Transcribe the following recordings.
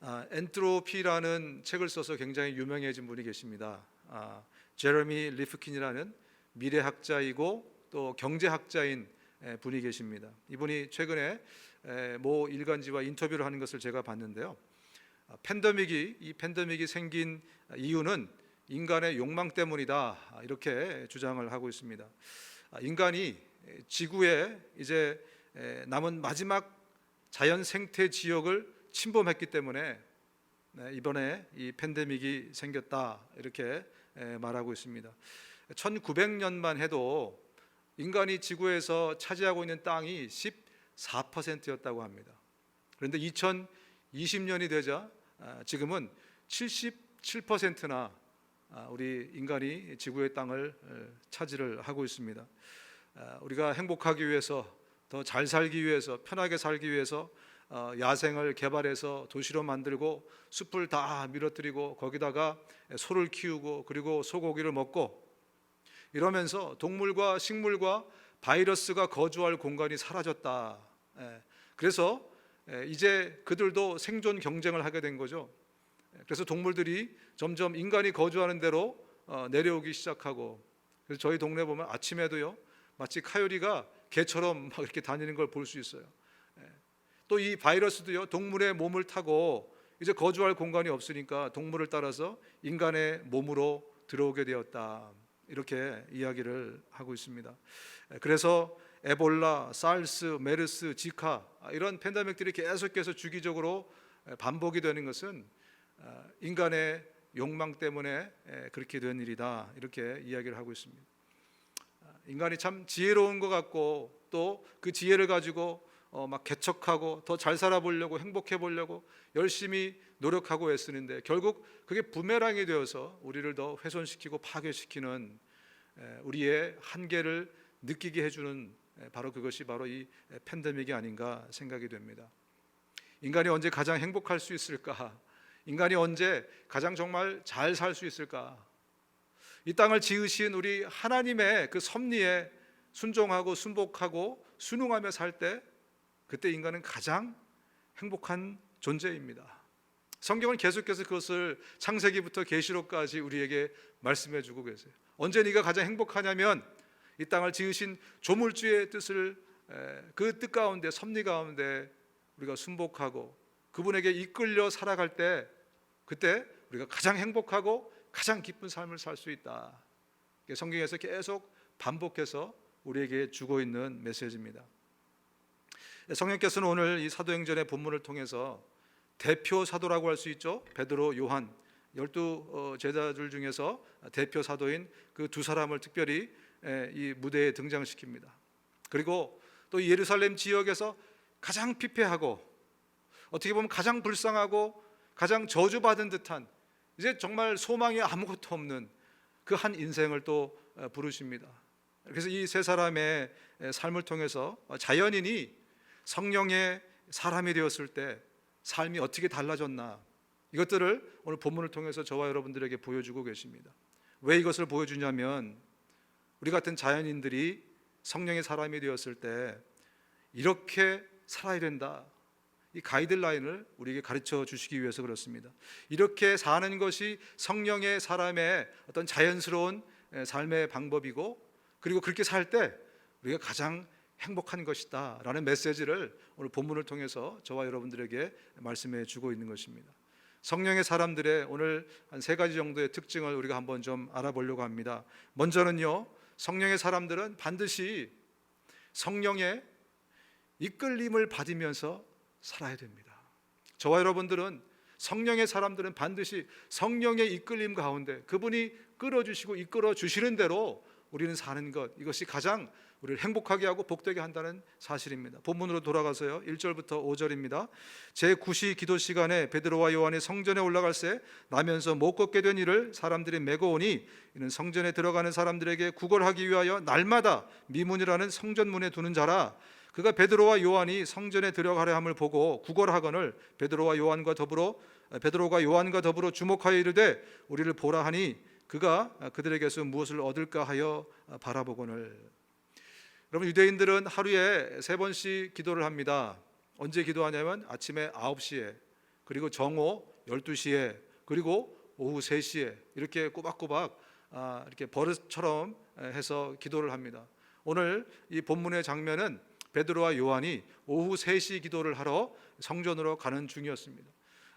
엔트로피라는 책을 써서 굉장히 유명해진 분이 계십니다. 제레미 리프킨이라는 미래학자이고 또 경제학자인 분이 계십니다. 이분이 최근에 모 일간지와 인터뷰를 하는 것을 제가 봤는데요. 이 팬데믹이 생긴 이유는 인간의 욕망 때문이다, 이렇게 주장을 하고 있습니다. 인간이 지구에 이제 남은 마지막 자연 생태 지역을 침범했기 때문에 이번에 이 팬데믹이 생겼다, 이렇게 말하고 있습니다. 1900년만 해도 인간이 지구에서 차지하고 있는 땅이 14%였다고 합니다. 그런데 2020년이 되자 지금은 77%나 우리 인간이 지구의 땅을 차지를 하고 있습니다. 우리가 행복하기 위해서, 더 잘 살기 위해서, 편하게 살기 위해서 야생을 개발해서 도시로 만들고 숲을 다 밀어뜨리고 거기다가 소를 키우고 그리고 소고기를 먹고 이러면서 동물과 식물과 바이러스가 거주할 공간이 사라졌다. 그래서 이제 그들도 생존 경쟁을 하게 된 거죠. 그래서 동물들이 점점 인간이 거주하는 데로 내려오기 시작하고, 그래서 저희 동네 보면 아침에도요 마치 카요리가 개처럼 막 이렇게 다니는 걸 볼 수 있어요. 또 이 바이러스도요 동물의 몸을 타고 이제 거주할 공간이 없으니까 동물을 따라서 인간의 몸으로 들어오게 되었다, 이렇게 이야기를 하고 있습니다. 그래서 에볼라, 사르스, 메르스, 지카 이런 팬데믹들이 계속해서 주기적으로 반복이 되는 것은 인간의 욕망 때문에 그렇게 된 일이다, 이렇게 이야기를 하고 있습니다. 인간이 참 지혜로운 것 같고 또 그 지혜를 가지고 막 개척하고 더 잘 살아보려고, 행복해 보려고 열심히 노력하고 애쓰는데 결국 그게 부메랑이 되어서 우리를 더 훼손시키고 파괴시키는, 우리의 한계를 느끼게 해주는 바로 그것이 바로 이 팬데믹이 아닌가 생각이 됩니다. 인간이 언제 가장 행복할 수 있을까? 인간이 언제 가장 정말 잘 살 수 있을까? 이 땅을 지으신 우리 하나님의 그 섭리에 순종하고 순복하고 순응하며 살 때, 그때 인간은 가장 행복한 존재입니다. 성경은 계속해서 그것을 창세기부터 계시록까지 우리에게 말씀해 주고 계세요. 언제 네가 가장 행복하냐면 이 땅을 지으신 조물주의 뜻을, 그 뜻 가운데, 섭리 가운데 우리가 순복하고 그분에게 이끌려 살아갈 때, 그때 우리가 가장 행복하고 가장 기쁜 삶을 살 수 있다. 성경에서 계속 반복해서 우리에게 주고 있는 메시지입니다. 성령께서는 오늘 이 사도행전의 본문을 통해서 대표 사도라고 할 수 있죠. 베드로, 요한, 12 제자들 중에서 대표 사도인 그 두 사람을 특별히 이 무대에 등장시킵니다. 그리고 또 예루살렘 지역에서 가장 피폐하고 어떻게 보면 가장 불쌍하고 가장 저주받은 듯한, 이제 정말 소망이 아무것도 없는 그 한 인생을 또 부르십니다. 그래서 이 세 사람의 삶을 통해서 자연인이 성령의 사람이 되었을 때 삶이 어떻게 달라졌나, 이것들을 오늘 본문을 통해서 저와 여러분들에게 보여주고 계십니다. 왜 이것을 보여주냐면 우리 같은 자연인들이 성령의 사람이 되었을 때 이렇게 살아야 된다, 이 가이드라인을 우리에게 가르쳐 주시기 위해서 그렇습니다. 이렇게 사는 것이 성령의 사람의 어떤 자연스러운 삶의 방법이고, 그리고 그렇게 살 때 우리가 가장 행복한 것이다 라는 메시지를 오늘 본문을 통해서 저와 여러분들에게 말씀해 주고 있는 것입니다. 성령의 사람들의 오늘 한 세 가지 정도의 특징을 우리가 한번 좀 알아보려고 합니다. 먼저는요, 성령의 사람들은 반드시 성령의 이끌림을 받으면서 살아야 됩니다. 저와 여러분들은, 성령의 사람들은 반드시 성령의 이끌림 가운데 그분이 끌어주시고 이끌어 주시는 대로 우리는 사는 것, 이것이 가장 우리를 행복하게 하고 복되게 한다는 사실입니다. 본문으로 돌아가서요, 1절부터 5절입니다. 제9시 기도 시간에 베드로와 요한이 성전에 올라갈새 나면서 못 걷게 된 이를 사람들이 메고 오니 이는 성전에 들어가는 사람들에게 구걸하기 위하여 날마다 미문이라는 성전문에 두는 자라. 그가 베드로와 요한이 성전에 들어가려 함을 보고 구걸하거늘 베드로가 요한과 더불어 주목하여 이르되 우리를 보라 하니 그가 그들에게서 무엇을 얻을까 하여 바라보거늘. 여러분, 유대인들은 하루에 3번씩 기도를 합니다. 언제 기도하냐면 아침에 9시에, 그리고 정오 12시에, 그리고 오후 3시에 이렇게 꼬박꼬박 이렇게 버릇처럼 해서 기도를 합니다. 오늘 이 본문의 장면은 베드로와 요한이 오후 3시 기도를 하러 성전으로 가는 중이었습니다.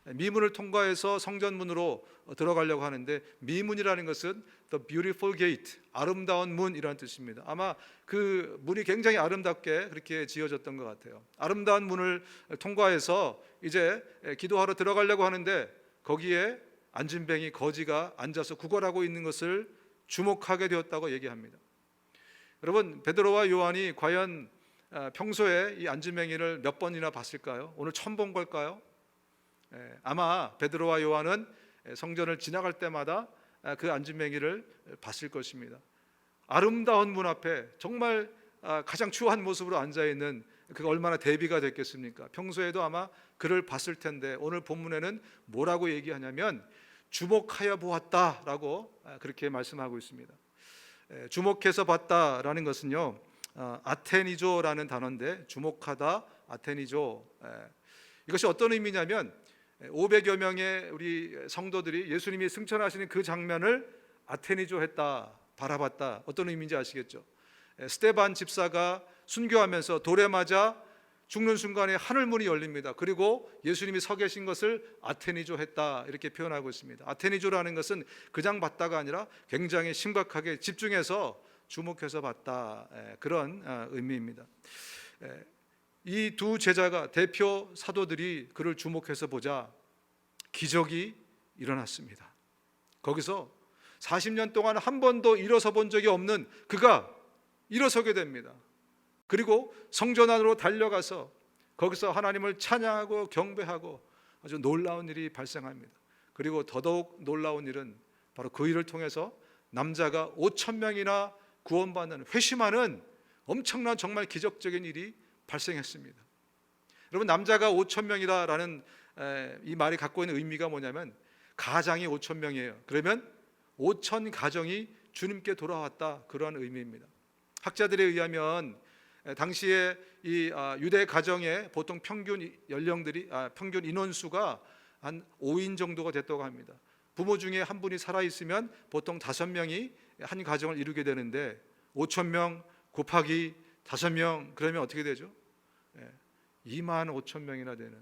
미문을 통과해서 성전문으로 들어가려고 하는데, 미문이라는 것은 The Beautiful Gate, 아름다운 문이라는 뜻입니다. 아마 그 문이 굉장히 아름답게 그렇게 지어졌던 것 같아요. 아름다운 문을 통과해서 이제 기도하러 들어가려고 하는데, 거기에 안진뱅이 거지가 앉아서 구걸하고 있는 것을 주목하게 되었다고 얘기합니다. 여러분, 베드로와 요한이 과연 평소에 이 안진뱅이를 몇 번이나 봤을까요? 오늘 처음 본 걸까요? 아마 베드로와 요한은 성전을 지나갈 때마다 그 안진뱅이를 봤을 것입니다. 아름다운 문 앞에 정말 가장 추한 모습으로 앉아있는, 그가 얼마나 대비가 됐겠습니까? 평소에도 아마 그를 봤을 텐데, 오늘 본문에는 뭐라고 얘기하냐면 주목하여 보았다라고 그렇게 말씀하고 있습니다. 주목해서 봤다라는 것은요, 아테니조라는 단어인데, 주목하다, 아테니조, 이것이 어떤 의미냐면 500여 명의 우리 성도들이 예수님이 승천하시는 그 장면을 아테니조 했다, 바라봤다. 어떤 의미인지 아시겠죠? 스데반 집사가 순교하면서 돌에 맞아 죽는 순간에 하늘문이 열립니다. 그리고 예수님이 서 계신 것을 아테니조 했다, 이렇게 표현하고 있습니다. 아테니조라는 것은 그냥 봤다가 아니라 굉장히 심각하게 집중해서 주목해서 봤다, 그런 의미입니다. 이 두 제자가, 대표 사도들이 그를 주목해서 보자 기적이 일어났습니다. 거기서 40년 동안 한 번도 일어서 본 적이 없는 그가 일어서게 됩니다. 그리고 성전 안으로 달려가서 거기서 하나님을 찬양하고 경배하고 아주 놀라운 일이 발생합니다. 그리고 더더욱 놀라운 일은 바로 그 일을 통해서 남자가 5,000명이나 구원받는, 회심하는 엄청난 정말 기적적인 일이 발생했습니다. 여러분, 남자가 5,000명이라는 이 말이 갖고 있는 의미가 뭐냐면, 가장이 5,000명이에요. 그러면 5,000 가정이 주님께 돌아왔다, 그러한 의미입니다. 학자들에 의하면 당시에 이 유대 가정의 보통 평균 연령들이, 평균 인원수가 한 5인 정도가 됐다고 합니다. 부모 중에 한 분이 살아있으면 보통 5명이 한 가정을 이루게 되는데, 5,000명 곱하기 5명 그러면 어떻게 되죠? 25,000명이나 되는.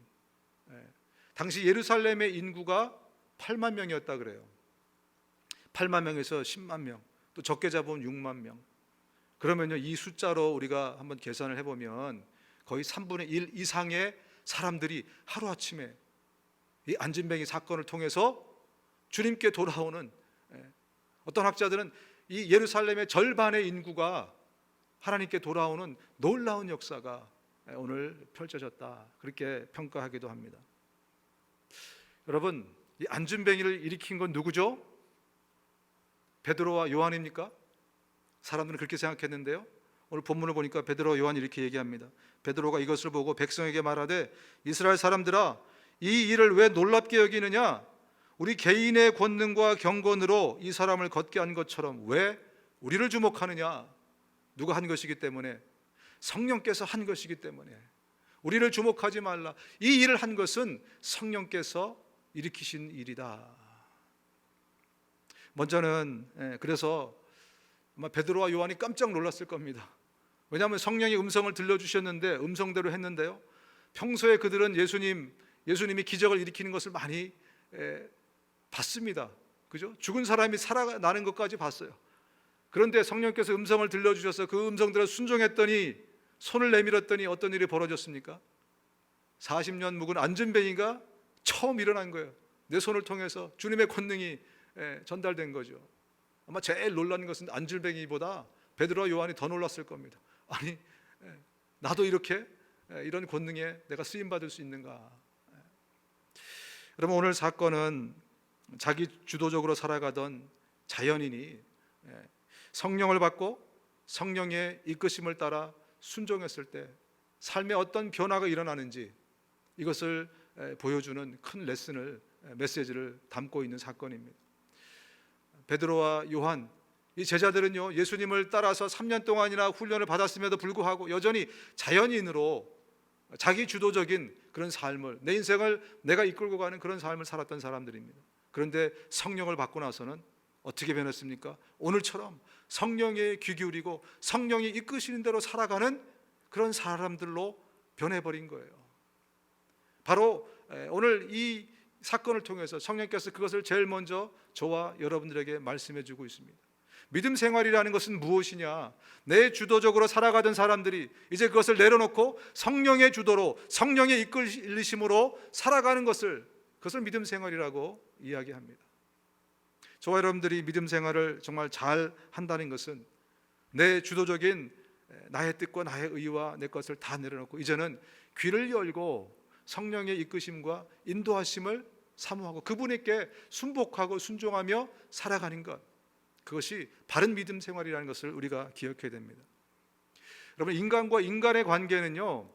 당시 예루살렘의 인구가 8만 명이었다 그래요. 8만 명에서 10만 명, 또 적게 잡으면 6만 명. 그러면요, 이 숫자로 우리가 한번 계산을 해보면 거의 3분의 1 이상의 사람들이 하루아침에 이 안진뱅이 사건을 통해서 주님께 돌아오는, 어떤 학자들은 이 예루살렘의 절반의 인구가 하나님께 돌아오는 놀라운 역사가 오늘 펼쳐졌다, 그렇게 평가하기도 합니다. 여러분, 이 안진뱅이를 일으킨 건 누구죠? 베드로와 요한입니까? 사람들은 그렇게 생각했는데요, 오늘 본문을 보니까 베드로와 요한이 이렇게 얘기합니다. 베드로가 이것을 보고 백성에게 말하되, 이스라엘 사람들아, 이 일을 왜 놀랍게 여기느냐? 우리 개인의 권능과 경건으로 이 사람을 걷게 한 것처럼 왜 우리를 주목하느냐? 누가 한 것이기 때문에, 성령께서 한 것이기 때문에 우리를 주목하지 말라. 이 일을 한 것은 성령께서 일으키신 일이다. 먼저는 그래서 아마 베드로와 요한이 깜짝 놀랐을 겁니다. 왜냐하면 성령이 음성을 들려주셨는데 음성대로 했는데요, 평소에 그들은 예수님이 기적을 일으키는 것을 많이 봤습니다. 그죠? 죽은 사람이 살아나는 것까지 봤어요. 그런데 성령께서 음성을 들려주셔서 그 음성대로 순종했더니, 손을 내밀었더니 어떤 일이 벌어졌습니까? 40년 묵은 안진뱅이가 처음 일어난 거예요. 내 손을 통해서 주님의 권능이 전달된 거죠. 아마 제일 놀란 것은 안진뱅이보다 베드로와 요한이 더 놀랐을 겁니다. 아니, 나도 이렇게 이런 권능에 내가 쓰임받을 수 있는가? 여러분, 오늘 사건은 자기 주도적으로 살아가던 자연인이 성령을 받고 성령의 이끄심을 따라 순종했을 때 삶에 어떤 변화가 일어나는지, 이것을 보여주는 큰 메시지를 담고 있는 사건입니다. 베드로와 요한, 이 제자들은요, 예수님을 따라서 3년 동안이나 훈련을 받았음에도 불구하고 여전히 자연인으로 자기 주도적인 그런 삶을, 내 인생을 내가 이끌고 가는 그런 삶을 살았던 사람들입니다. 그런데 성령을 받고 나서는 어떻게 변했습니까? 오늘처럼 성령에 귀 기울이고 성령이 이끄시는 대로 살아가는 그런 사람들로 변해버린 거예요. 바로 오늘 이 사건을 통해서 성령께서 그것을 제일 먼저 저와 여러분들에게 말씀해 주고 있습니다. 믿음 생활이라는 것은 무엇이냐? 내 주도적으로 살아가던 사람들이 이제 그것을 내려놓고 성령의 주도로, 성령의 이끌리심으로 살아가는 것을, 그것을 믿음 생활이라고 이야기합니다. 저와 여러분들이 믿음 생활을 정말 잘 한다는 것은 내 주도적인 나의 뜻과 나의 의와 내 것을 다 내려놓고 이제는 귀를 열고 성령의 이끄심과 인도하심을 사모하고 그분에게 순복하고 순종하며 살아가는 것, 그것이 바른 믿음 생활이라는 것을 우리가 기억해야 됩니다. 여러분, 인간과 인간의 관계는요,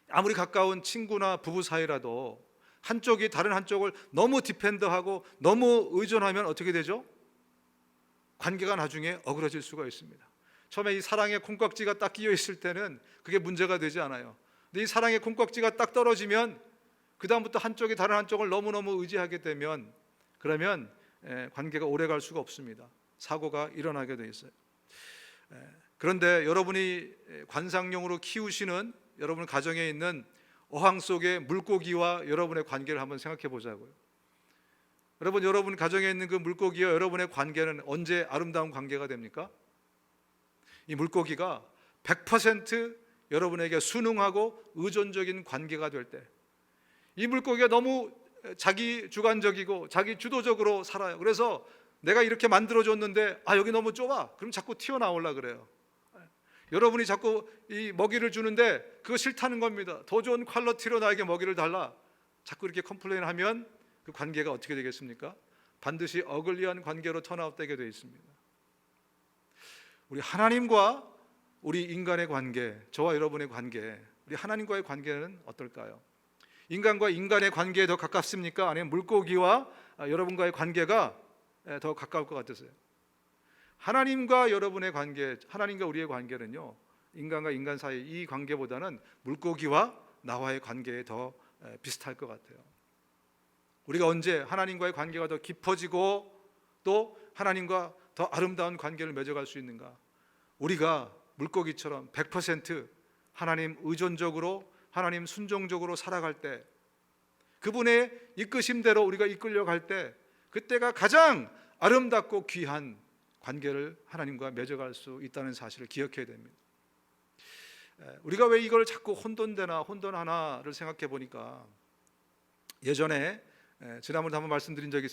아무리 가까운 친구나 부부 사이라도 한쪽이 다른 한쪽을 너무 디펜더하고 너무 의존하면 어떻게 되죠? 관계가 나중에 어그러질 수가 있습니다. 처음에 이 사랑의 콩깍지가 딱 끼어 있을 때는 그게 문제가 되지 않아요. 근데 이 사랑의 콩깍지가 딱 떨어지면 그 다음부터 한쪽이 다른 한쪽을 너무너무 의지하게 되면 그러면 관계가 오래 갈 수가 없습니다. 사고가 일어나게 돼 있어요. 그런데 여러분이 관상용으로 키우시는 여러분 가정에 있는 어항 속의 물고기와 여러분의 관계를 한번 생각해 보자고요. 여러분 가정에 있는 그 물고기와 여러분의 관계는 언제 아름다운 관계가 됩니까? 이 물고기가 100% 여러분에게 순응하고 의존적인 관계가 될 때, 이 물고기가 너무 자기 주관적이고 자기 주도적으로 살아요. 그래서 내가 이렇게 만들어줬는데 여기 너무 좁아, 그럼 자꾸 튀어나오려고 그래요. 여러분이 자꾸 이 먹이를 주는데 그거 싫다는 겁니다. 더 좋은 퀄리티로 나에게 먹이를 달라, 자꾸 이렇게 컴플레인하면 그 관계가 어떻게 되겠습니까? 반드시 어글리한 관계로 턴아웃되게 되어 있습니다. 우리 하나님과 우리 인간의 관계, 저와 여러분의 관계, 우리 하나님과의 관계는 어떨까요? 인간과 인간의 관계에 더 가깝습니까? 아니면 물고기와 여러분과의 관계가 더 가까울 것 같으세요? 하나님과 여러분의 관계, 하나님과 우리의 관계는요, 인간과 인간 사이 이 관계보다는 물고기와 나와의 관계에 더 비슷할 것 같아요. 우리가 언제 하나님과의 관계가 더 깊어지고 또 하나님과 더 아름다운 관계를 맺어갈 수 있는가? 우리가 물고기처럼 100% 하나님 의존적으로, 하나님 순종적으로 살아갈 때, 그분의 이끄심대로 우리가 이끌려갈 때, 그때가 가장 아름답고 귀한 관계를 하나님과 맺어갈 수 있다는 사실을 기억해야 됩니다. 우리가 왜 이걸 자꾸 혼돈하나를 생각해 보니까, 예전에 지난번에 한번 말씀드린 적이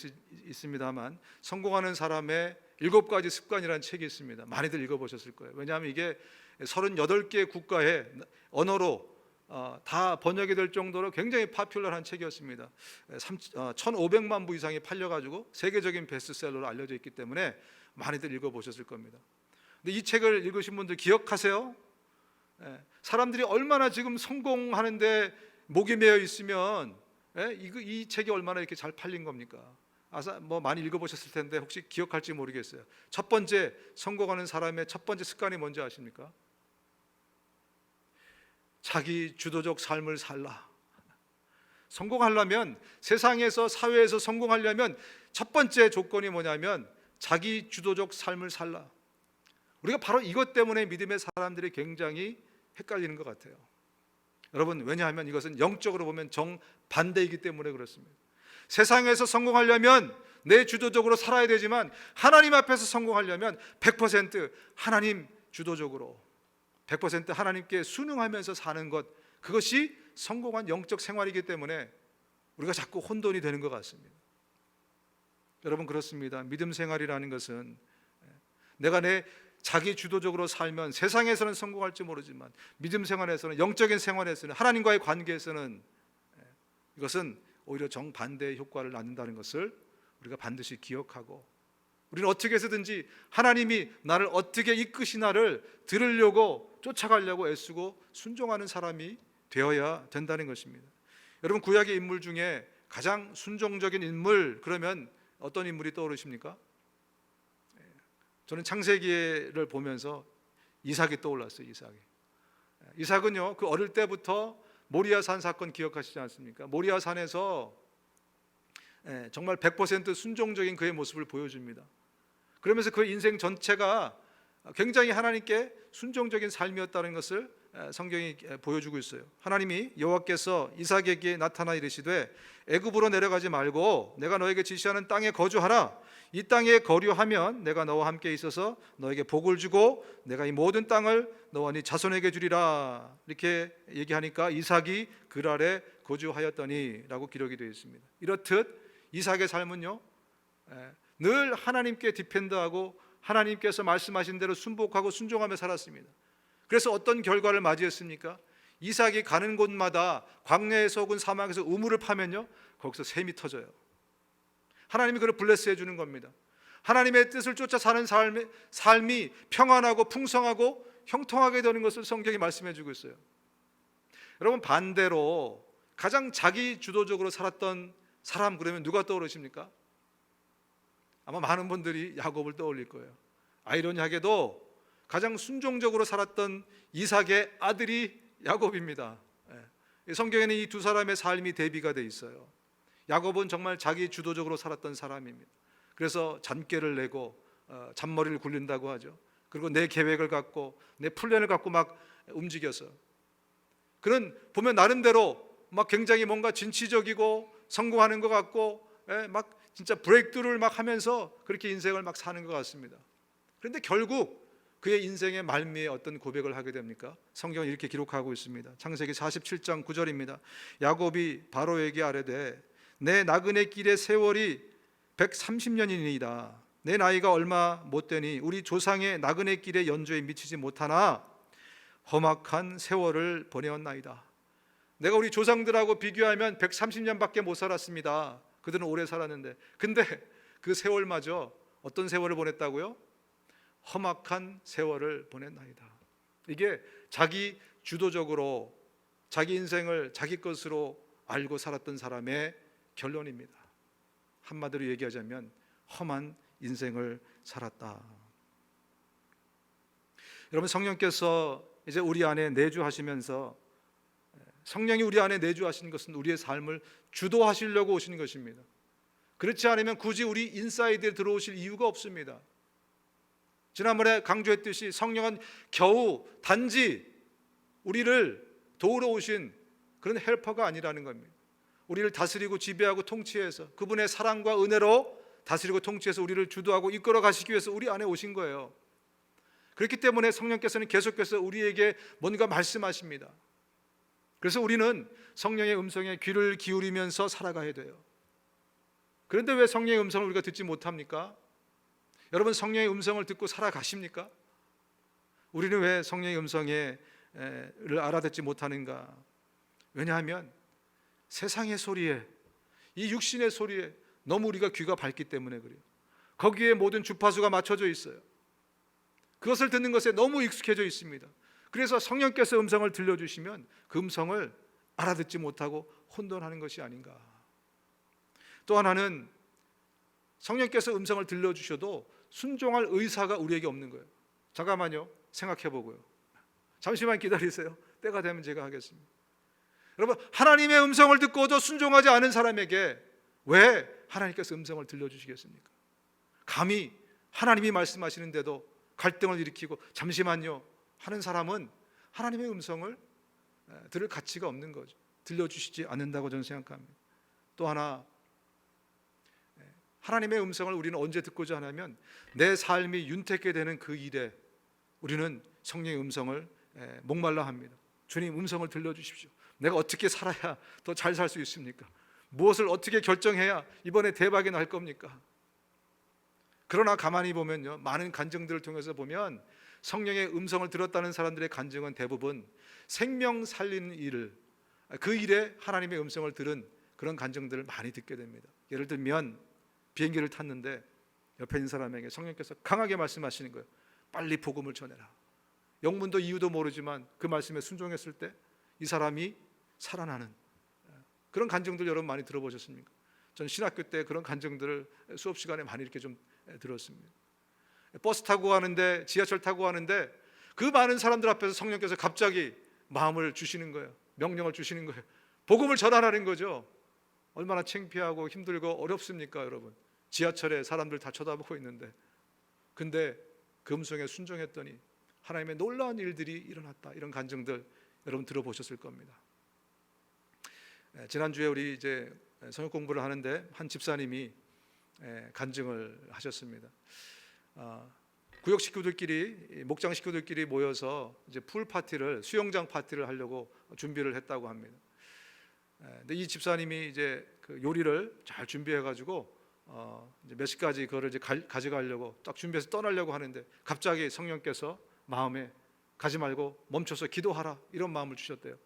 있습니다만 성공하는 사람의 7가지 습관이라는 책이 있습니다. 많이들 읽어보셨을 거예요. 왜냐하면 이게 38개 국가의 언어로 다 번역이 될 정도로 굉장히 파퓰러한 책이었습니다. 1,500만 부 이상이 팔려가지고 세계적인 베스트셀러로 알려져 있기 때문에 많이들 읽어보셨을 겁니다. 근데 이 책을 읽으신 분들 기억하세요? 사람들이 얼마나 지금 성공하는데 목이 메어 있으면 이 책이 얼마나 이렇게 잘 팔린 겁니까? 많이 읽어보셨을 텐데 혹시 기억할지 모르겠어요. 첫 번째 성공하는 사람의 첫 번째 습관이 뭔지 아십니까? 자기 주도적 삶을 살라. 성공하려면, 세상에서 사회에서 성공하려면 첫 번째 조건이 뭐냐면 자기 주도적 삶을 살라. 우리가 바로 이것 때문에 믿음의 사람들이 굉장히 헷갈리는 것 같아요. 여러분, 왜냐하면 이것은 영적으로 보면 정반대이기 때문에 그렇습니다. 세상에서 성공하려면 내 주도적으로 살아야 되지만 하나님 앞에서 성공하려면 100% 하나님 주도적으로, 100% 하나님께 순응하면서 사는 것, 그것이 성공한 영적 생활이기 때문에 우리가 자꾸 혼돈이 되는 것 같습니다. 여러분, 그렇습니다. 믿음 생활이라는 것은 내가 내 자기 주도적으로 살면 세상에서는 성공할지 모르지만 믿음 생활에서는, 영적인 생활에서는, 하나님과의 관계에서는 이것은 오히려 정반대의 효과를 낳는다는 것을 우리가 반드시 기억하고, 우리는 어떻게 해서든지 하나님이 나를 어떻게 이끄시나를 들으려고, 쫓아가려고 애쓰고 순종하는 사람이 되어야 된다는 것입니다. 여러분, 구약의 인물 중에 가장 순종적인 인물, 그러면 어떤 인물이 떠오르십니까? 저는 창세기를 보면서 이삭이 떠올랐어요. 이삭이. 이삭은요, 그 어릴 때부터 모리아산 사건 기억하시지 않습니까? 모리아산에서 정말 100% 순종적인 그의 모습을 보여줍니다. 그러면서 그 인생 전체가 굉장히 하나님께 순종적인 삶이었다는 것을 성경이 보여주고 있어요. 하나님이 여호와께서 이삭에게 나타나 이르시되 애굽으로 내려가지 말고 내가 너에게 지시하는 땅에 거주하라. 이 땅에 거류하면 내가 너와 함께 있어서 너에게 복을 주고 내가 이 모든 땅을 너와 네 자손에게 주리라. 이렇게 얘기하니까 이삭이 그랄에 거주하였더니 라고 기록이 되어 있습니다. 이렇듯 이삭의 삶은요, 늘 하나님께 디펜드하고 하나님께서 말씀하신 대로 순복하고 순종하며 살았습니다. 그래서 어떤 결과를 맞이했습니까? 이삭이 가는 곳마다 광야에서 혹은 사막에서 우물을 파면요, 거기서 샘이 터져요. 하나님이 그를 블레스해 주는 겁니다. 하나님의 뜻을 쫓아 사는 삶이 평안하고 풍성하고 형통하게 되는 것을 성경이 말씀해 주고 있어요. 여러분, 반대로 가장 자기 주도적으로 살았던 사람 그러면 누가 떠오르십니까? 아마 많은 분들이 야곱을 떠올릴 거예요. 아이러니하게도 가장 순종적으로 살았던 이삭의 아들이 야곱입니다. 성경에는 이 두 사람의 삶이 대비가 돼 있어요. 야곱은 정말 자기 주도적으로 살았던 사람입니다. 그래서 잔꾀를 내고 잔머리를 굴린다고 하죠. 그리고 내 계획을 갖고 내 플랜을 갖고 막 움직여서, 그는 보면 나름대로 막 굉장히 뭔가 진취적이고 성공하는 것 같고 막 진짜 브레이크드루를 막 하면서 그렇게 인생을 막 사는 것 같습니다. 그런데 결국 그의 인생의 말미에 어떤 고백을 하게 됩니까? 성경은 이렇게 기록하고 있습니다. 창세기 47장 9절입니다. 야곱이 바로에게 아뢰되 내 나그네 길의 세월이 130년이니이다. 내 나이가 얼마 못 되니 우리 조상의 나그네 길의 연조에 미치지 못하나 험악한 세월을 보내었나이다. 내가 우리 조상들하고 비교하면 130년밖에 못 살았습니다. 그들은 오래 살았는데, 근데 그 세월마저 어떤 세월을 보냈다고요? 험악한 세월을 보냈나이다. 이게 자기 주도적으로 자기 인생을 자기 것으로 알고 살았던 사람의 결론입니다. 한마디로 얘기하자면 험한 인생을 살았다. 여러분, 성령께서 이제 우리 안에 내주하시면서, 성령이 우리 안에 내주하신 것은 우리의 삶을 주도하시려고 오신 것입니다. 그렇지 않으면 굳이 우리 인사이드에 들어오실 이유가 없습니다. 지난번에 강조했듯이 성령은 겨우 단지 우리를 도우러 오신 그런 헬퍼가 아니라는 겁니다. 우리를 다스리고 지배하고 통치해서 그분의 사랑과 은혜로 다스리고 통치해서 우리를 주도하고 이끌어 가시기 위해서 우리 안에 오신 거예요. 그렇기 때문에 성령께서는 계속해서 우리에게 뭔가 말씀하십니다. 그래서 우리는 성령의 음성에 귀를 기울이면서 살아가야 돼요. 그런데 왜 성령의 음성을 우리가 듣지 못합니까? 여러분, 성령의 음성을 듣고 살아가십니까? 우리는 왜 성령의 음성을 알아듣지 못하는가? 왜냐하면 세상의 소리에, 이 육신의 소리에 너무 우리가 귀가 밝기 때문에 그래요. 거기에 모든 주파수가 맞춰져 있어요. 그것을 듣는 것에 너무 익숙해져 있습니다. 그래서 성령께서 음성을 들려주시면 그 음성을 알아듣지 못하고 혼돈하는 것이 아닌가. 또 하나는 성령께서 음성을 들려주셔도 순종할 의사가 우리에게 없는 거예요. 잠깐만요, 생각해 보고요. 잠시만 기다리세요. 때가 되면 제가 하겠습니다. 여러분, 하나님의 음성을 듣고도 순종하지 않은 사람에게 왜 하나님께서 음성을 들려주시겠습니까? 감히 하나님이 말씀하시는데도 갈등을 일으키고 잠시만요 하는 사람은 하나님의 음성을 들을 가치가 없는 거죠. 들려주시지 않는다고 저는 생각합니다. 또 하나, 하나님의 음성을 우리는 언제 듣고자 하냐면 내 삶이 윤택게 되는 그 일에 우리는 성령의 음성을 목말라 합니다. 주님, 음성을 들려주십시오. 내가 어떻게 살아야 더 잘 살 수 있습니까? 무엇을 어떻게 결정해야 이번에 대박이 날 겁니까? 그러나 가만히 보면요, 많은 간증들을 통해서 보면 성령의 음성을 들었다는 사람들의 간증은 대부분 생명 살리는 일을, 그 일에 하나님의 음성을 들은 그런 간증들을 많이 듣게 됩니다. 예를 들면 비행기를 탔는데 옆에 있는 사람에게 성령께서 강하게 말씀하시는 거예요. 빨리 복음을 전해라. 영문도 이유도 모르지만 그 말씀에 순종했을 때 이 사람이 살아나는 그런 간증들 여러분 많이 들어보셨습니까? 전 신학교 때 그런 간증들을 수업 시간에 많이 이렇게 좀 들었습니다. 버스 타고 가는데, 지하철 타고 가는데 그 많은 사람들 앞에서 성령께서 갑자기 마음을 주시는 거예요. 명령을 주시는 거예요. 복음을 전하라는 거죠. 얼마나 창피하고 힘들고 어렵습니까, 여러분? 지하철에 사람들 다 쳐다보고 있는데, 근데 그 음성에 순종했더니 하나님의 놀라운 일들이 일어났다. 이런 간증들 여러분 들어보셨을 겁니다. 지난주에 우리 이제 성역 공부를 하는데 한 집사님이 간증을 하셨습니다. 구역 식구들끼리, 목장 식구들끼리 모여서 이제 풀 파티를, 수영장 파티를 하려고 준비를 했다고 합니다. 근데 이 집사님이 이제 그 요리를 잘 준비해가지고 이제 몇 시까지 그거를 이제 가져가려고 딱 준비해서 떠나려고 하는데, 갑자기 성령께서 마음에 가지 말고 멈춰서 기도하라, 이런 마음을 주셨대요.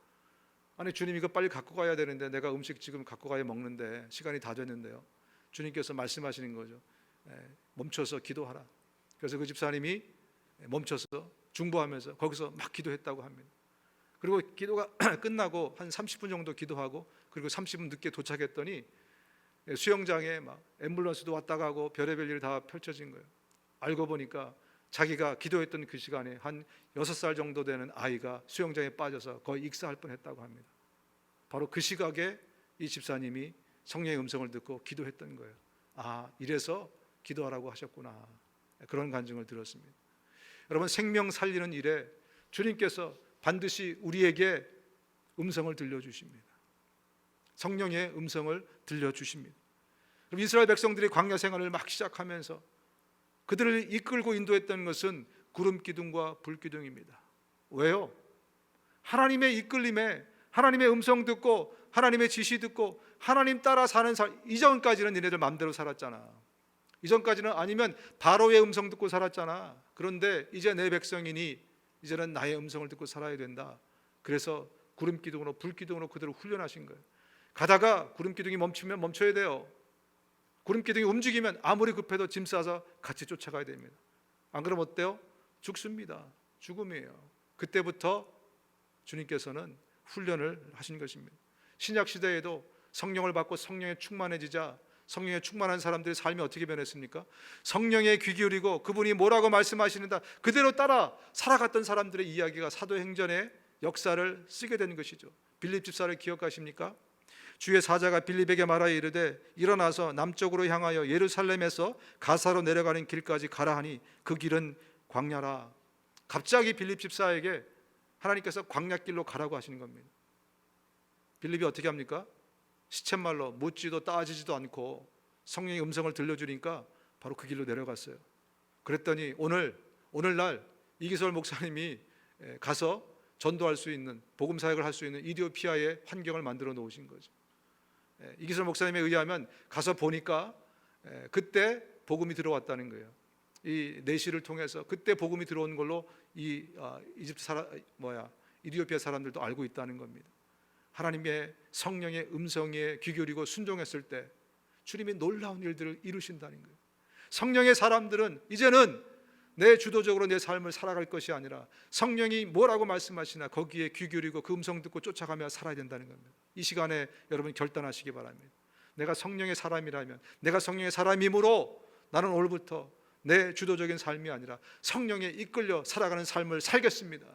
아니 주님, 이거 빨리 갖고 가야 되는데 내가 음식 지금 갖고 가야 먹는데 시간이 다 됐는데요. 주님께서 말씀하시는 거죠. 멈춰서 기도하라. 그래서 그 집사님이 멈춰서 중보하면서 거기서 막 기도했다고 합니다. 그리고 기도가 끝나고 한 30분 정도 기도하고, 그리고 30분 늦게 도착했더니 수영장에 막 앰뷸런스도 왔다 가고 별의별 일이 다 펼쳐진 거예요. 알고 보니까 자기가 기도했던 그 시간에 한 6살 정도 되는 아이가 수영장에 빠져서 거의 익사할 뻔했다고 합니다. 바로 그 시각에 이 집사님이 성령의 음성을 듣고 기도했던 거예요. 아, 이래서 기도하라고 하셨구나. 그런 간증을 들었습니다. 여러분, 생명 살리는 일에 주님께서 반드시 우리에게 음성을 들려주십니다. 성령의 음성을 들려주십니다. 이스라엘 백성들이 광야 생활을 막 시작하면서 그들을 이끌고 인도했던 것은 구름 기둥과 불 기둥입니다. 왜요? 하나님의 이끌림에, 하나님의 음성 듣고 하나님의 지시 듣고 하나님 따라 사는 삶. 이전까지는 니네들 마음대로 살았잖아. 이전까지는 아니면 바로의 음성 듣고 살았잖아. 그런데 이제 내 백성이니 이제는 나의 음성을 듣고 살아야 된다. 그래서 구름 기둥으로, 불 기둥으로 그들을 훈련하신 거예요. 가다가 구름 기둥이 멈추면 멈춰야 돼요. 구름 기둥이 움직이면 아무리 급해도 짐 싸서 같이 쫓아가야 됩니다. 안 그러면 어때요? 죽습니다. 죽음이에요. 그때부터 주님께서는 훈련을 하신 것입니다. 신약 시대에도 성령을 받고 성령에 충만해지자 성령에 충만한 사람들의 삶이 어떻게 변했습니까? 성령에 귀 기울이고 그분이 뭐라고 말씀하시는가 그대로 따라 살아갔던 사람들의 이야기가 사도행전의 역사를 쓰게 된 것이죠. 빌립 집사를 기억하십니까? 주의 사자가 빌립에게 말하여 이르되 일어나서 남쪽으로 향하여 예루살렘에서 가사로 내려가는 길까지 가라 하니 그 길은 광야라. 갑자기 빌립 집사에게 하나님께서 광야길로 가라고 하시는 겁니다. 빌립이 어떻게 합니까? 시쳇말로 묻지도 따지지도 않고 성령의 음성을 들려주니까 바로 그 길로 내려갔어요. 그랬더니 오늘날 이기설 목사님이 가서 전도할 수 있는, 복음 사역을 할 수 있는 이디오피아의 환경을 만들어 놓으신 거죠. 이기설 목사님에 의하면 가서 보니까 그때 복음이 들어왔다는 거예요. 이 내시를 통해서 그때 복음이 들어온 걸로 이 이디오피아 사람들도 알고 있다는 겁니다. 하나님의 성령의 음성에 귀 기울이고 순종했을 때 주님이 놀라운 일들을 이루신다는 거예요. 성령의 사람들은 이제는 내 주도적으로 내 삶을 살아갈 것이 아니라 성령이 뭐라고 말씀하시나 거기에 귀 기울이고 그 음성 듣고 쫓아가며 살아야 된다는 겁니다. 이 시간에 여러분 결단하시기 바랍니다. 내가 성령의 사람이라면, 내가 성령의 사람이므로 나는 오늘부터 내 주도적인 삶이 아니라 성령에 이끌려 살아가는 삶을 살겠습니다.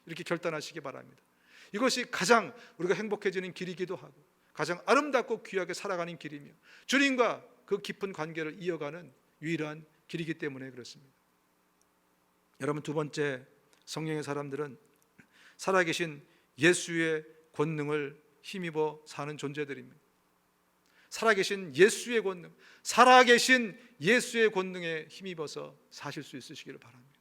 이렇게 결단하시기 바랍니다. 이것이 가장 우리가 행복해지는 길이기도 하고 가장 아름답고 귀하게 살아가는 길이며 주님과 그 깊은 관계를 이어가는 유일한 길이기 때문에 그렇습니다. 여러분, 두 번째, 성령의 사람들은 살아계신 예수의 권능을 힘입어 사는 존재들입니다. 살아계신 예수의 권능, 살아계신 예수의 권능에 힘입어서 사실 수 있으시기를 바랍니다.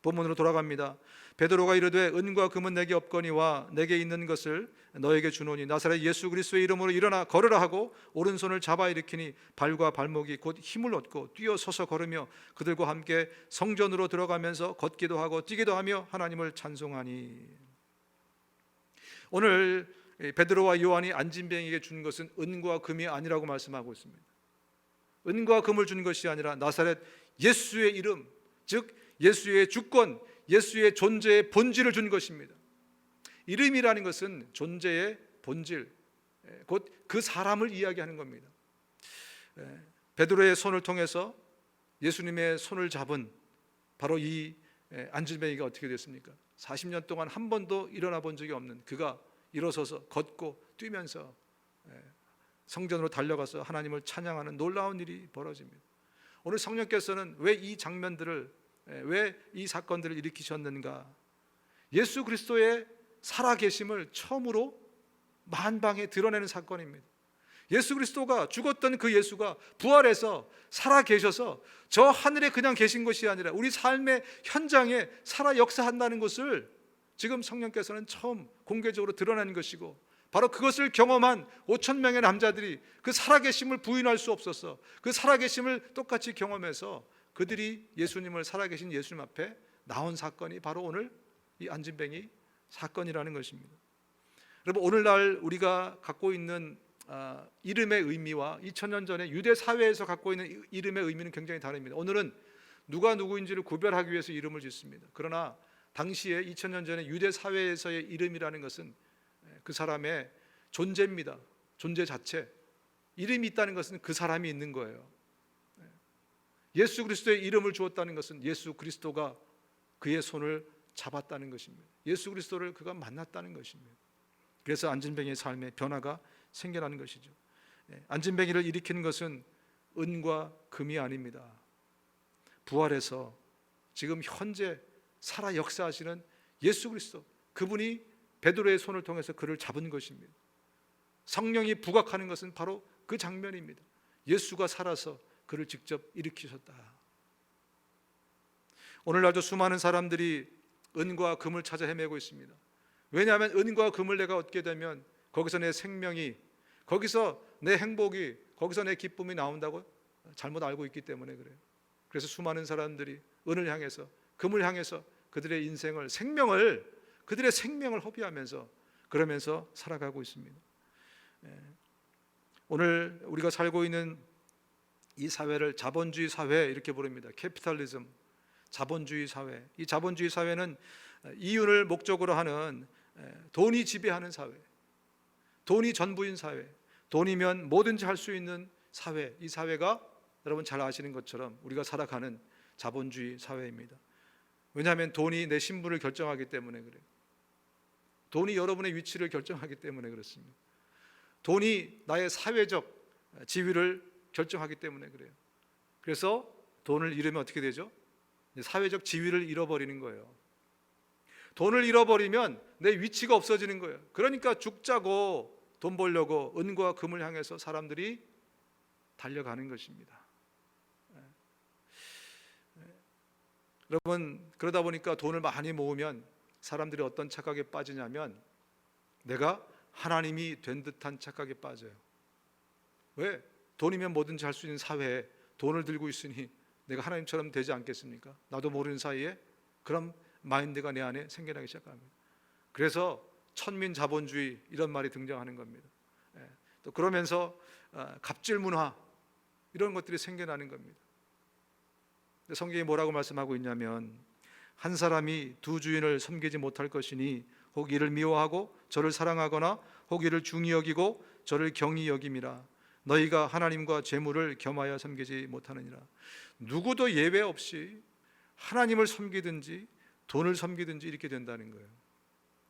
본문으로 돌아갑니다. 베드로가 이르되 은과 금은 내게 없거니와 내게 있는 것을 너에게 주노니 나사렛 예수 그리스도의 이름으로 일어나 걸으라 하고 오른손을 잡아 일으키니 발과 발목이 곧 힘을 얻고 뛰어 서서 걸으며 그들과 함께 성전으로 들어가면서 걷기도 하고 뛰기도 하며 하나님을 찬송하니. 오늘 베드로와 요한이 안진뱅이에게 준 것은 은과 금이 아니라고 말씀하고 있습니다. 은과 금을 준 것이 아니라 나사렛 예수의 이름, 즉 예수의 주권, 예수의 존재의 본질을 준 것입니다. 이름이라는 것은 존재의 본질, 곧 그 사람을 이야기하는 겁니다. 베드로의 손을 통해서 예수님의 손을 잡은 바로 이 안진뱅이가 어떻게 됐습니까? 40년 동안 한 번도 일어나 본 적이 없는 그가 일어서서 걷고 뛰면서 성전으로 달려가서 하나님을 찬양하는 놀라운 일이 벌어집니다. 오늘 성령께서는 왜 이 장면들을, 왜 이 사건들을 일으키셨는가? 예수 그리스도의 살아계심을 처음으로 만방에 드러내는 사건입니다. 예수 그리스도가, 죽었던 그 예수가 부활해서 살아계셔서 저 하늘에 그냥 계신 것이 아니라 우리 삶의 현장에 살아 역사한다는 것을 지금 성령께서는 처음 공개적으로 드러낸 것이고, 바로 그것을 경험한 5천 명의 남자들이 그 살아계심을 부인할 수 없어서 그 살아계심을 똑같이 경험해서 그들이 예수님을, 살아계신 예수님 앞에 나온 사건이 바로 오늘 이 안진뱅이 사건이라는 것입니다. 여러분, 오늘날 우리가 갖고 있는 이름의 의미와 2000년 전에 유대 사회에서 갖고 있는 이름의 의미는 굉장히 다릅니다. 오늘은 누가 누구인지를 구별하기 위해서 이름을 짓습니다. 그러나 당시에 2000년 전에 유대 사회에서의 이름이라는 것은 그 사람의 존재입니다. 존재 자체. 이름이 있다는 것은 그 사람이 있는 거예요. 예수 그리스도의 이름을 주었다는 것은 예수 그리스도가 그의 손을 잡았다는 것입니다. 예수 그리스도를 그가 만났다는 것입니다. 그래서 안진뱅이의 삶에 변화가 생겨나는 것이죠. 안진뱅이를 일으키는 것은 은과 금이 아닙니다. 부활해서 지금 현재 살아 역사하시는 예수 그리스도, 그분이 베드로의 손을 통해서 그를 잡은 것입니다. 성령이 부각하는 것은 바로 그 장면입니다. 예수가 살아서 그를 직접 일으키셨다. 오늘날도 수많은 사람들이 은과 금을 찾아 헤매고 있습니다. 왜냐하면 은과 금을 내가 얻게 되면 거기서 내 생명이, 거기서 내 행복이, 거기서 내 기쁨이 나온다고 잘못 알고 있기 때문에 그래요. 그래서 수많은 사람들이 은을 향해서, 금을 향해서 그들의 인생을, 그들의 생명을 허비하면서, 그러면서 살아가고 있습니다. 오늘 우리가 살고 있는 이 사회를 자본주의 사회 이렇게 부릅니다. 캐피탈리즘, 자본주의 사회. 이 자본주의 사회는 이윤을 목적으로 하는, 돈이 지배하는 사회, 돈이 전부인 사회, 돈이면 뭐든지 할 수 있는 사회. 이 사회가 여러분 잘 아시는 것처럼 우리가 살아가는 자본주의 사회입니다. 왜냐하면 돈이 내 신분을 결정하기 때문에 그래요. 돈이 여러분의 위치를 결정하기 때문에 그렇습니다. 돈이 나의 사회적 지위를 결정하기 때문에 그래요. 그래서 돈을 잃으면 어떻게 되죠? 사회적 지위를 잃어버리는 거예요. 돈을 잃어버리면 내 위치가 없어지는 거예요. 그러니까 죽자고 돈 벌려고 은과 금을 향해서 사람들이 달려가는 것입니다. 여러분, 그러다 보니까 돈을 많이 모으면 사람들이 어떤 착각에 빠지냐면 내가 하나님이 된 듯한 착각에 빠져요. 왜? 돈이면 뭐든지 할 수 있는 사회에 돈을 들고 있으니 내가 하나님처럼 되지 않겠습니까? 나도 모르는 사이에 그런 마인드가 내 안에 생겨나기 시작합니다. 그래서 천민자본주의 이런 말이 등장하는 겁니다. 또 그러면서 갑질 문화 이런 것들이 생겨나는 겁니다. 성경이 뭐라고 말씀하고 있냐면 한 사람이 두 주인을 섬기지 못할 것이니 혹 이를 미워하고 저를 사랑하거나 혹 이를 중히 여기고 저를 경히 여김이라. 너희가 하나님과 재물을 겸하여 섬기지 못하느니라. 누구도 예외 없이 하나님을 섬기든지 돈을 섬기든지 이렇게 된다는 거예요.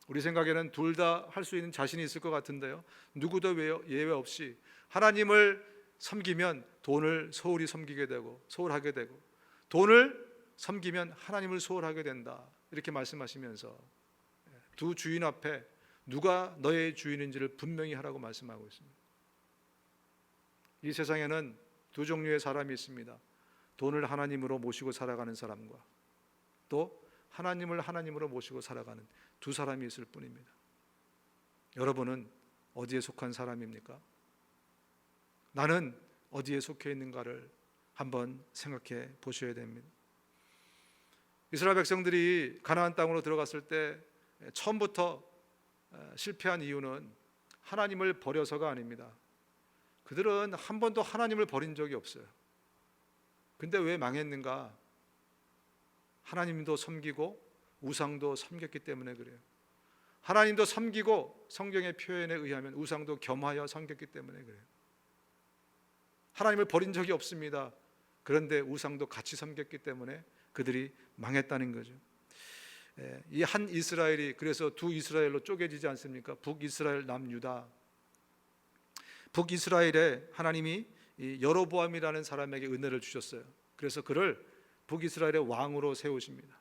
우리 생각에는 둘 다 할 수 있는 자신이 있을 것 같은데요, 누구도 예외 없이 하나님을 섬기면 돈을 소홀히 섬기게 되고 소홀하게 되고, 돈을 섬기면 하나님을 소홀하게 된다, 이렇게 말씀하시면서 두 주인 앞에 누가 너의 주인인지를 분명히 하라고 말씀하고 있습니다. 이 세상에는 두 종류의 사람이 있습니다. 돈을 하나님으로 모시고 살아가는 사람과 또 하나님을 하나님으로 모시고 살아가는 두 사람이 있을 뿐입니다. 여러분은 어디에 속한 사람입니까? 나는 어디에 속해 있는가를 한번 생각해 보셔야 됩니다. 이스라엘 백성들이 가나안 땅으로 들어갔을 때 처음부터 실패한 이유는 하나님을 버려서가 아닙니다. 그들은 한 번도 하나님을 버린 적이 없어요. 근데 왜 망했는가? 하나님도 섬기고 우상도 섬겼기 때문에 그래요. 하나님도 섬기고 성경의 표현에 의하면 우상도 겸하여 섬겼기 때문에 그래요. 하나님을 버린 적이 없습니다. 그런데 우상도 같이 섬겼기 때문에 그들이 망했다는 거죠. 이 한 이스라엘이 그래서 두 이스라엘로 쪼개지지 않습니까? 북이스라엘, 남유다. 북이스라엘에 하나님이 이 여로보암이라는 사람에게 은혜를 주셨어요. 그래서 그를 북이스라엘의 왕으로 세우십니다.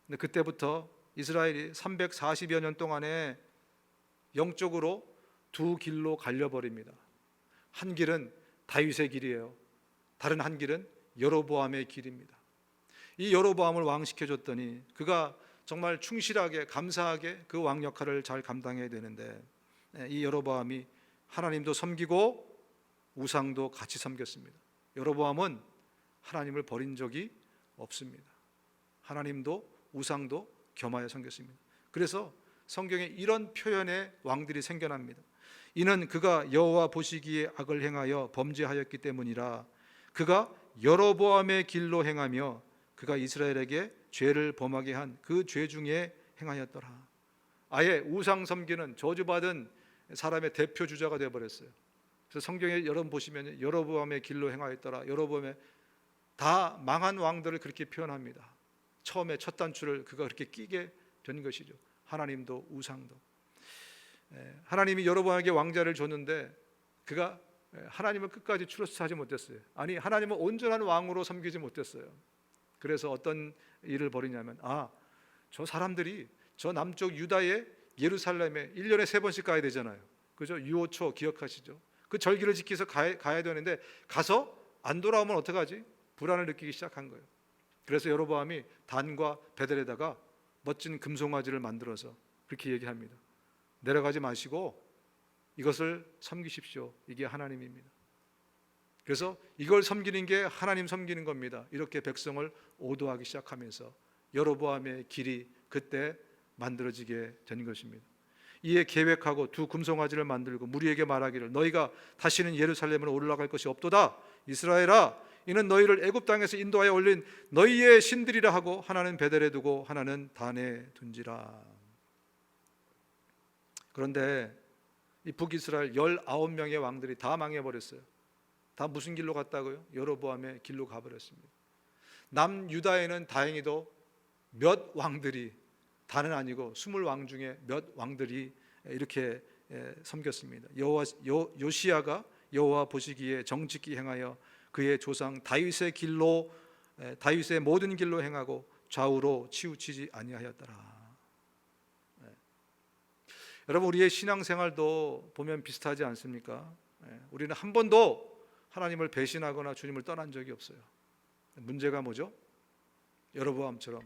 근데 그때부터 이스라엘이 340여 년 동안에 영적으로 두 길로 갈려버립니다. 한 길은 다윗의 길이에요. 다른 한 길은 여로보암의 길입니다. 이 여로보암을 왕시켜줬더니 그가 정말 충실하게 감사하게 그 왕 역할을 잘 감당해야 되는데, 이 여로보암이 하나님도 섬기고 우상도 같이 섬겼습니다. 여로보암은 하나님을 버린 적이 없습니다. 하나님도 우상도 겸하여 섬겼습니다. 그래서 성경에 이런 표현의 왕들이 생겨납니다. 이는 그가 여호와 보시기에 악을 행하여 범죄하였기 때문이라. 그가 여로보암의 길로 행하며 그가 이스라엘에게 죄를 범하게 한 그 죄 중에 행하였더라. 아예 우상 섬기는 저주받은 사람의 대표 주자가 되어버렸어요. 그래서 성경에 여러분 보시면 여로보암의 길로 행하였더라, 여로보암의 다 망한 왕들을 그렇게 표현합니다. 처음에 첫 단추를 그가 그렇게 끼게 된 것이죠. 하나님도 우상도. 하나님이 여로보암에게 왕자를 줬는데 그가 하나님을 끝까지 트러스트하지 못했어요. 아니, 하나님은 온전한 왕으로 섬기지 못했어요. 그래서 어떤 일을 벌이냐면, 저 사람들이 저 남쪽 유다의 예루살렘에 1년에 3번씩 가야 되잖아요. 그죠? 유호초 기억하시죠? 그 절기를 지키서 가야 되는데 가서 안 돌아오면 어떡하지? 불안을 느끼기 시작한 거예요. 그래서 여로보암이 단과 베델에다가 멋진 금송아지를 만들어서 그렇게 얘기합니다. 내려가지 마시고 이것을 섬기십시오. 이게 하나님입니다. 그래서 이걸 섬기는 게 하나님 섬기는 겁니다. 이렇게 백성을 오도하기 시작하면서 여로보암의 길이 그때 만들어지게 된 것입니다. 이에 계획하고 두 금송아지를 만들고 무리에게 말하기를, 너희가 다시는 예루살렘으로 올라갈 것이 없도다. 이스라엘아, 이는 너희를 애굽 땅에서 인도하여 올린 너희의 신들이라 하고 하나는 베델에 두고 하나는 단에 둔지라. 그런데 이 북이스라엘 19명의 왕들이 다 망해버렸어요. 다 무슨 길로 갔다고요? 여로보암의 길로 가버렸습니다. 남유다에는 다행히도 몇 왕들이, 다는 아니고 20왕 중에 몇 왕들이 이렇게 섬겼습니다. 요시야가 여호와 보시기에 정직히 행하여 그의 조상 다윗의 길로, 다윗의 모든 길로 행하고 좌우로 치우치지 아니하였더라. 여러분, 우리의 신앙생활도 보면 비슷하지 않습니까? 우리는 한 번도 하나님을 배신하거나 주님을 떠난 적이 없어요. 문제가 뭐죠? 여로보암처럼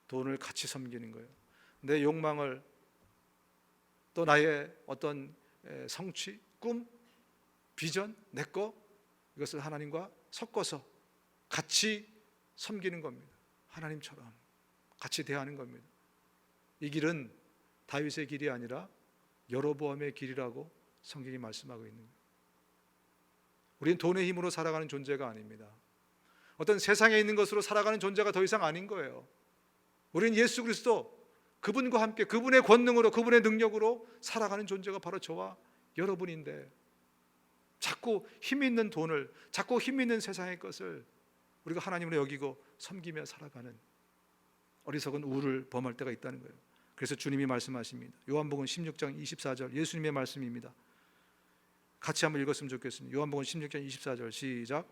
돈을 같이 섬기는 거예요. 내 욕망을, 또 나의 어떤 성취, 꿈, 비전, 내 거, 이것을 하나님과 섞어서 같이 섬기는 겁니다. 하나님처럼 같이 대하는 겁니다. 이 길은 다윗의 길이 아니라 여로보암의 길이라고 성경이 말씀하고 있는 거예요. 우리는 돈의 힘으로 살아가는 존재가 아닙니다. 어떤 세상에 있는 것으로 살아가는 존재가 더 이상 아닌 거예요. 우리는 예수 그리스도, 그분과 함께 그분의 권능으로, 그분의 능력으로 살아가는 존재가 바로 저와 여러분인데, 자꾸 힘 있는 돈을, 자꾸 힘 있는 세상의 것을 우리가 하나님으로 여기고 섬기며 살아가는 어리석은 우를 범할 때가 있다는 거예요. 그래서 주님이 말씀하십니다. 요한복음 16장 24절, 예수님의 말씀입니다. 같이 한번 읽었으면 좋겠습니다. 요한복음 16장 24절 시작.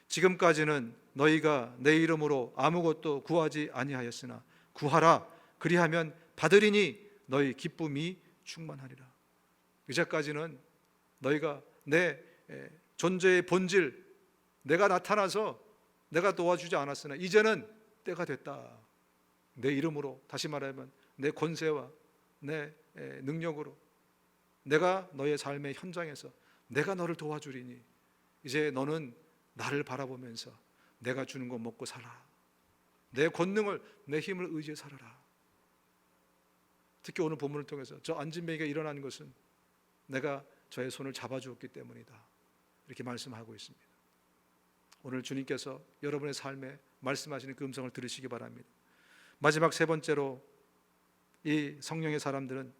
지금까지는 너희가 내 이름으로 아무것도 구하지 아니하였으나 구하라, 그리하면 받으리니 너희 기쁨이 충만하리라. 이제까지는 너희가 내 존재의 본질, 내가 나타나서 내가 도와주지 않았으나 이제는 때가 됐다. 내 이름으로, 다시 말하면 내 권세와 내 능력으로 내가 너의 삶의 현장에서 내가 너를 도와주리니 이제 너는 나를 바라보면서 내가 주는 거 먹고 살아. 내 권능을, 내 힘을 의지해 살아라. 특히 오늘 본문을 통해서 저 안진뱅이가 일어난 것은 내가 저의 손을 잡아주었기 때문이다, 이렇게 말씀하고 있습니다. 오늘 주님께서 여러분의 삶에 말씀하시는 그 음성을 들으시기 바랍니다. 마지막 세 번째로, 이 성령의 사람들은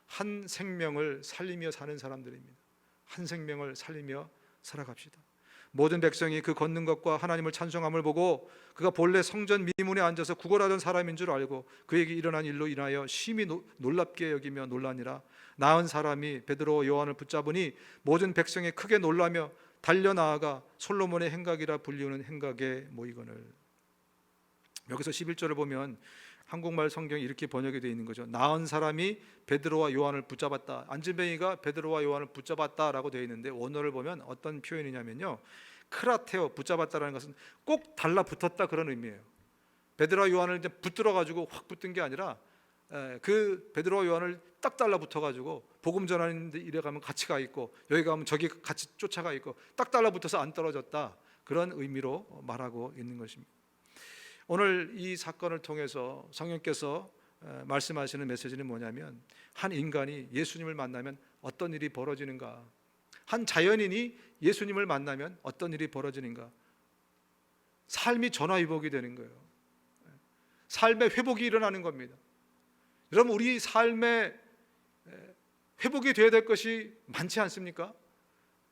한 생명을 살리며 사는 사람들입니다. 한 생명을 살리며 살아갑시다. 모든 백성이 그 걷는 것과 하나님을 찬송함을 보고 그가 본래 성전 미문에 앉아서 구걸하던 사람인 줄 알고 그에게 일어난 일로 인하여 심히 놀랍게 여기며 놀라니라. 나은 사람이 베드로와 요한을 붙잡으니 모든 백성이 크게 놀라며 달려나아가 솔로몬의 행각이라 불리우는 행각에 모이거늘. 여기서 11절을 보면 한국말 성경이 이렇게 번역이 되어 있는 거죠. 나은 사람이 베드로와 요한을 붙잡았다. 안진뱅이가 베드로와 요한을 붙잡았다라고 되어 있는데 원어를 보면 어떤 표현이냐면요, 크라테오, 붙잡았다라는 것은 꼭 달라붙었다 그런 의미예요. 베드로와 요한을 이제 붙들어 가지고 확 붙은 게 아니라 그 베드로와 요한을 딱 달라붙어 가지고 복음 전하는 데 이래 가면 같이 가 있고 여기 가면 저기 같이 쫓아가 있고 딱 달라붙어서 안 떨어졌다, 그런 의미로 말하고 있는 것입니다. 오늘 이 사건을 통해서 성령께서 말씀하시는 메시지는 뭐냐면, 한 인간이 예수님을 만나면 어떤 일이 벌어지는가, 한 자연인이 예수님을 만나면 어떤 일이 벌어지는가, 삶이 전화위복이 되는 거예요. 삶의 회복이 일어나는 겁니다. 여러분, 우리 삶에 회복이 되어야 될 것이 많지 않습니까?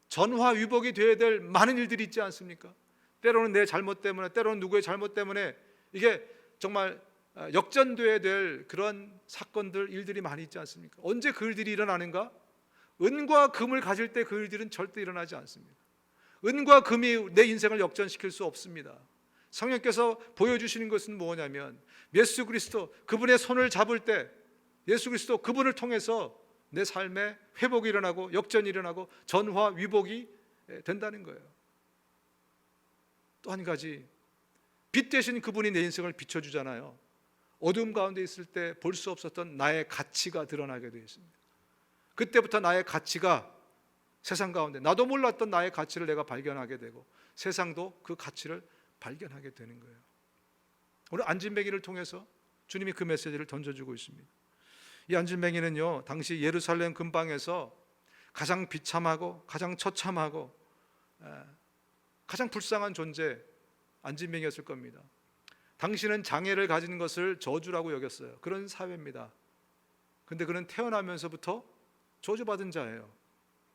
전화위복이 되어야 될 많은 일들이 있지 않습니까? 때로는 내 잘못 때문에, 때로는 누구의 잘못 때문에 이게 정말 역전되어야 될 그런 사건들, 일들이 많이 있지 않습니까? 언제 그 일들이 일어나는가? 은과 금을 가질 때 그 일들은 절대 일어나지 않습니다. 은과 금이 내 인생을 역전시킬 수 없습니다. 성령께서 보여주시는 것은 뭐냐면, 예수 그리스도 그분의 손을 잡을 때 예수 그리스도 그분을 통해서 내 삶에 회복이 일어나고 역전이 일어나고 전화 위복이 된다는 거예요. 또 한 가지, 빛 대신 그분이 내 인생을 비춰주잖아요. 어둠 가운데 있을 때 볼 수 없었던 나의 가치가 드러나게 되어 있습니다. 그때부터 나의 가치가 세상 가운데, 나도 몰랐던 나의 가치를 내가 발견하게 되고 세상도 그 가치를 발견하게 되는 거예요. 오늘 안진뱅이를 통해서 주님이 그 메시지를 던져주고 있습니다. 이 안진뱅이는요, 당시 예루살렘 근방에서 가장 비참하고 가장 처참하고 가장 불쌍한 존재, 안진뱅이였을 겁니다. 당신은 장애를 가진 것을 저주라고 여겼어요. 그런 사회입니다. 근데 그는 태어나면서부터 저주받은 자예요.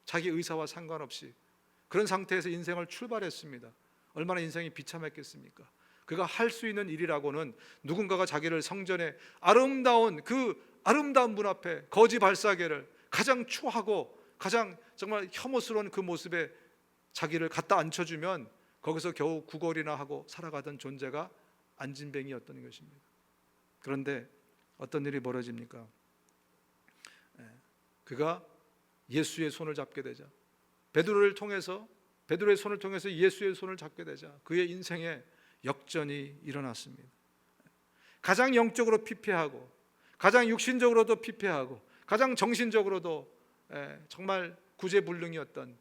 자기 의사와 상관없이 그런 상태에서 인생을 출발했습니다. 얼마나 인생이 비참했겠습니까? 그가 할 수 있는 일이라고는 누군가가 자기를 성전에 아름다운 그 아름다운 문 앞에 거지 발사계를 가장 추하고 가장 정말 혐오스러운 그 모습에 자기를 갖다 앉혀주면 거기서 겨우 구걸이나 하고 살아가던 존재가 안진뱅이였던 것입니다. 그런데 어떤 일이 벌어집니까? 그가 예수의 손을 잡게 되자, 베드로의 손을 통해서 예수의 손을 잡게 되자 그의 인생에 역전이 일어났습니다. 가장 영적으로 피폐하고 가장 육신적으로도 피폐하고 가장 정신적으로도 정말 구제불능이었던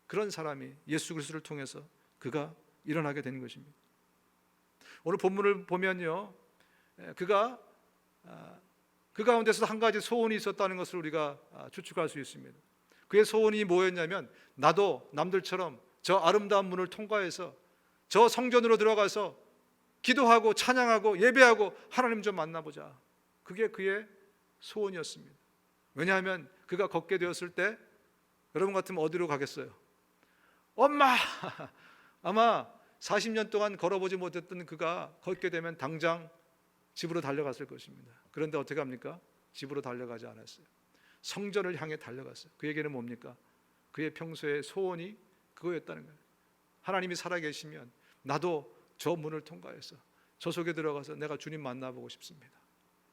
그런 사람이 예수 그리스도를 통해서 그가 일어나게 된 것입니다. 오늘 본문을 보면요, 그가 그 가운데서 한 가지 소원이 있었다는 것을 우리가 추측할 수 있습니다. 그의 소원이 뭐였냐면, 나도 남들처럼 저 아름다운 문을 통과해서 저 성전으로 들어가서 기도하고 찬양하고 예배하고 하나님 좀 만나보자. 그게 그의 소원이었습니다. 왜냐하면 그가 걷게 되었을 때 여러분 같으면 어디로 가겠어요? 엄마! 아마 40년 동안 걸어보지 못했던 그가 걷게 되면 당장 집으로 달려갔을 것입니다. 그런데 어떻게 합니까? 집으로 달려가지 않았어요. 성전을 향해 달려갔어요. 그 얘기는 뭡니까? 그의 평소의 소원이 그거였다는 거예요. 하나님이 살아계시면 나도 저 문을 통과해서 저 속에 들어가서 내가 주님 만나보고 싶습니다.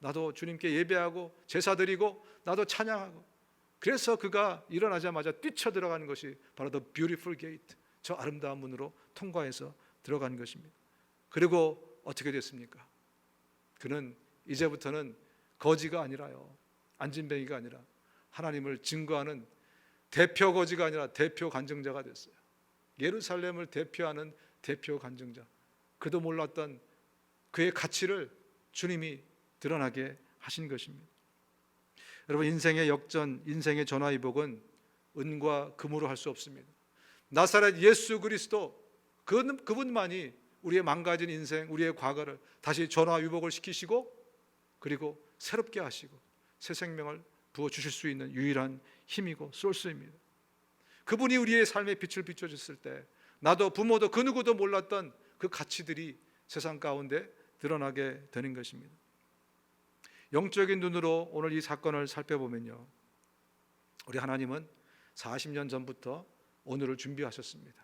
나도 주님께 예배하고 제사 드리고 나도 찬양하고. 그래서 그가 일어나자마자 뛰쳐 들어가는 것이 바로 The Beautiful Gate, 저 아름다운 문으로 통과해서 들어간 것입니다. 그리고 어떻게 됐습니까? 그는 이제부터는 거지가 아니라요, 안진뱅이가 아니라 하나님을 증거하는 대표 거지가 아니라 대표 간증자가 됐어요. 예루살렘을 대표하는 대표 간증자. 그도 몰랐던 그의 가치를 주님이 드러나게 하신 것입니다. 여러분, 인생의 역전, 인생의 전화위복은 은과 금으로 할 수 없습니다. 나사렛 예수 그리스도, 그분만이 우리의 망가진 인생, 우리의 과거를 다시 전화위복을 시키시고 그리고 새롭게 하시고 새 생명을 부어주실 수 있는 유일한 힘이고 소스입니다. 그분이 우리의 삶의 빛을 비춰줬을 때 나도 부모도 그 누구도 몰랐던 그 가치들이 세상 가운데 드러나게 되는 것입니다. 영적인 눈으로 오늘 이 사건을 살펴보면요, 우리 하나님은 40년 전부터 오늘을 준비하셨습니다.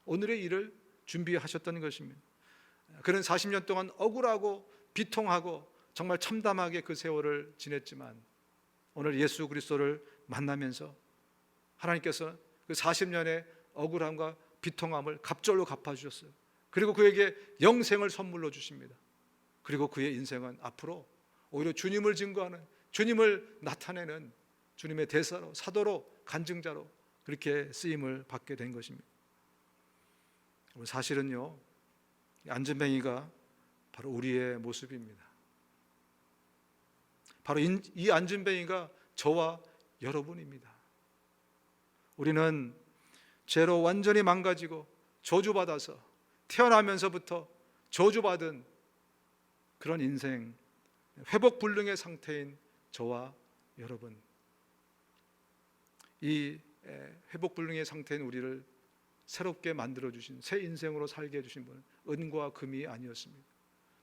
오늘의 일을 준비하셨던 것입니다. 그는 40년 동안 억울하고 비통하고 정말 참담하게 그 세월을 지냈지만 오늘 예수 그리스도를 만나면서 하나님께서 그 40년의 억울함과 비통함을 갑절로 갚아주셨어요. 그리고 그에게 영생을 선물로 주십니다. 그리고 그의 인생은 앞으로 오히려 주님을 증거하는, 주님을 나타내는 주님의 대사로, 사도로, 간증자로 그렇게 쓰임을 받게 된 것입니다. 사실은요, 안전뱅이가 바로 우리의 모습입니다. 바로 이 안전뱅이가 저와 여러분입니다. 우리는 죄로 완전히 망가지고 저주받아서 태어나면서부터 저주받은 그런 인생, 회복불능의 상태인 저와 여러분, 이 회복불능의 상태인 우리를 새롭게 만들어주신, 새 인생으로 살게 해주신 분은 은과 금이 아니었습니다.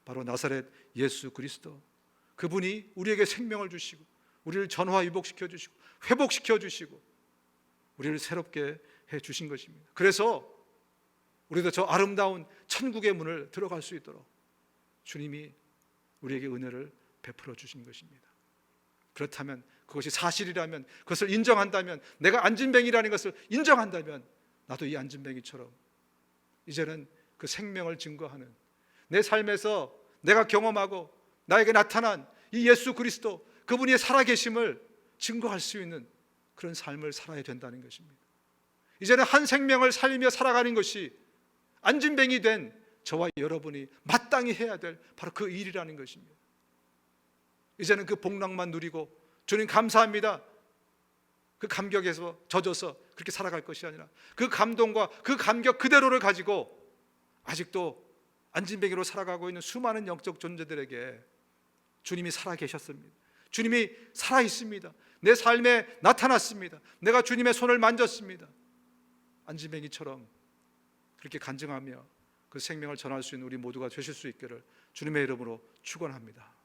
바로 나사렛 예수 그리스도, 그분이 우리에게 생명을 주시고 우리를 전화위복시켜 주시고 회복시켜 주시고 우리를 새롭게 해주신 것입니다. 그래서 우리도 저 아름다운 천국의 문을 들어갈 수 있도록 주님이 우리에게 은혜를 베풀어 주신 것입니다. 그렇다면, 그것이 사실이라면, 그것을 인정한다면, 내가 안진뱅이라는 것을 인정한다면 나도 이 안진뱅이처럼 이제는 그 생명을 증거하는, 내 삶에서 내가 경험하고 나에게 나타난 이 예수 그리스도, 그분이 살아계심을 증거할 수 있는 그런 삶을 살아야 된다는 것입니다. 이제는 한 생명을 살리며 살아가는 것이 안진뱅이 된 저와 여러분이 마땅히 해야 될 바로 그 일이라는 것입니다. 이제는 그 복락만 누리고 주님 감사합니다, 그 감격에서 젖어서 그렇게 살아갈 것이 아니라 그 감동과 그 감격 그대로를 가지고 아직도 안진뱅이로 살아가고 있는 수많은 영적 존재들에게 주님이 살아계셨습니다. 주님이 살아있습니다. 내 삶에 나타났습니다. 내가 주님의 손을 만졌습니다. 안진뱅이처럼 그렇게 간증하며 그 생명을 전할 수 있는 우리 모두가 되실 수 있기를 주님의 이름으로 축원합니다.